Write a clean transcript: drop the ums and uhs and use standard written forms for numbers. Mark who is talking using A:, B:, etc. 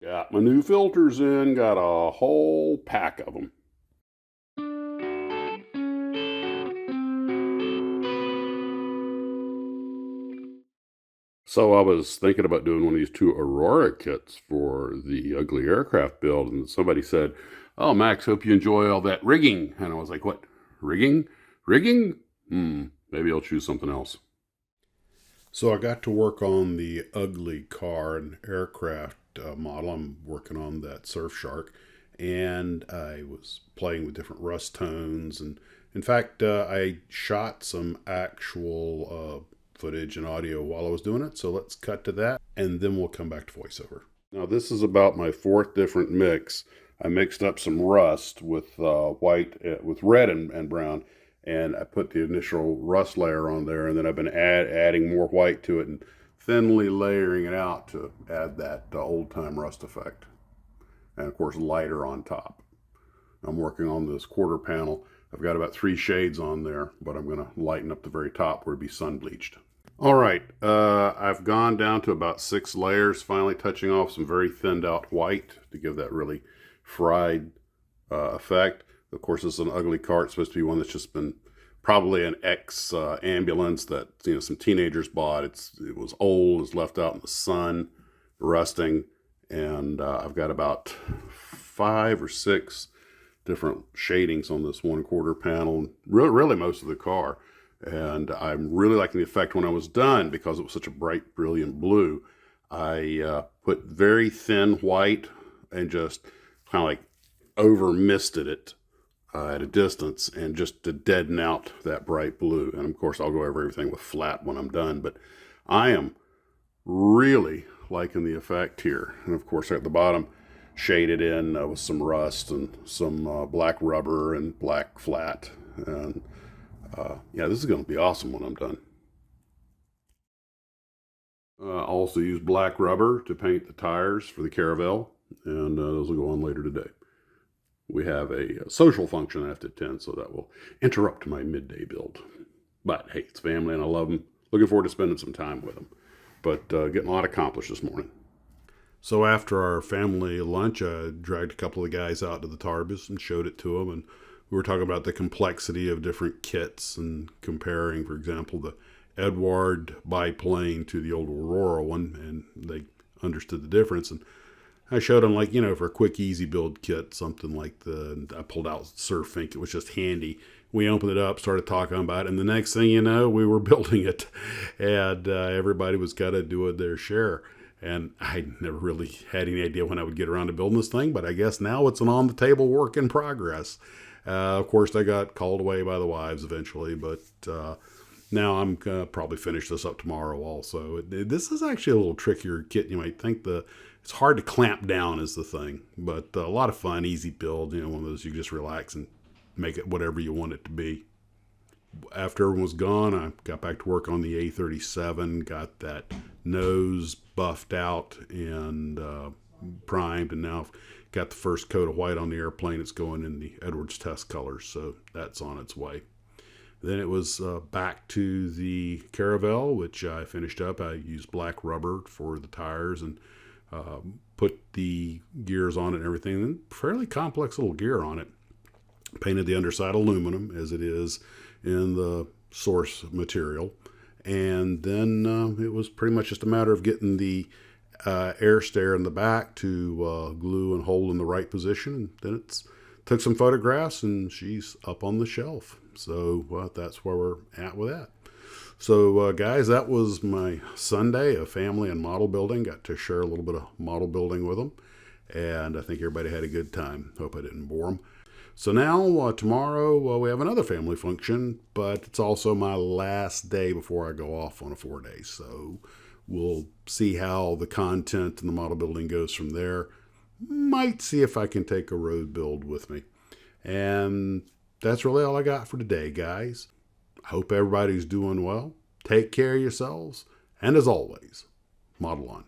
A: Got my new filters in, got a whole pack of them. So I was thinking about doing one of these two Aurora kits for the ugly aircraft build, and somebody said, "Oh, Max, hope you enjoy all that rigging." And I was like, "What? Rigging? Rigging? Maybe I'll choose something else." So I got to work on the ugly car and aircraft model. I'm working on that Surf Shark, and I was playing with different rust tones. And in fact, I shot some actual footage and audio while I was doing it. So let's cut to that, and then we'll come back to voiceover. Now this is about my fourth different mix. I mixed up some rust with white, with red and brown, and I put the initial rust layer on there, and then I've been adding more white to it and thinly layering it out to add that old time rust effect, and of course lighter on top. I'm working on this quarter panel. I've got about 3 shades on there, but I'm going to lighten up the very top where it'd be sun bleached. All right, I've gone down to about 6 layers, finally touching off some very thinned out white to give that really fried effect. Of course, this is an ugly car. It's supposed to be one that's just been probably an ex ambulance that some teenagers bought. It was old, it's left out in the sun, rusting, and I've got about 5 or 6 different shadings on this one quarter panel. Really most of the car. And I'm really liking the effect when I was done because it was such a bright, brilliant blue. I put very thin white and just kind of like over misted it at a distance and just to deaden out that bright blue. And of course, I'll go over everything with flat when I'm done. But I am really liking the effect here. And of course, at the bottom, shaded in with some rust and some black rubber and black flat. And yeah, this is going to be awesome when I'm done. I also use black rubber to paint the tires for the Caravelle, and those will go on later today. We have a social function I have to attend, so that will interrupt my midday build. But hey, it's family and I love them. Looking forward to spending some time with them. But getting a lot accomplished this morning. So after our family lunch, I dragged a couple of guys out to the Tarbus and showed it to them. And we were talking about the complexity of different kits and comparing, for example, the Edward biplane to the old Aurora one. And they understood the difference. And I showed them, like, for a quick, easy build kit, something like I pulled out Surf Fink. It was just handy. We opened it up, started talking about it, and the next thing you know, we were building it. And everybody was kind of doing their share. And I never really had any idea when I would get around to building this thing, but I guess now it's an on-the-table work in progress. Of course, I got called away by the wives eventually, but now I'm going to probably finish this up tomorrow also. This is actually a little trickier kit. You might think it's hard to clamp down is the thing, but a lot of fun, easy build. One of those you just relax and make it whatever you want it to be. After everyone was gone, I got back to work on the A37, got that nose buffed out and primed, and now I've got the first coat of white on the airplane. It's going in the Edwards test colors, so that's on its way. Then it was back to the Caravelle, which I finished up. I used black rubber for the tires and put the gears on it and everything. And fairly complex little gear on it. Painted the underside aluminum as it is in the source material. And then it was pretty much just a matter of getting the air stair in the back to glue and hold in the right position. And then took some photographs and she's up on the shelf. So that's where we're at with that. So guys, that was my Sunday of family and model building. Got to share a little bit of model building with them. And I think everybody had a good time. Hope I didn't bore them. So now, tomorrow, we have another family function, but it's also my last day before I go off on a 4-day. So we'll see how the content and the model building goes from there. Might see if I can take a road build with me. And that's really all I got for today, guys. I hope everybody's doing well. Take care of yourselves. And as always, model on.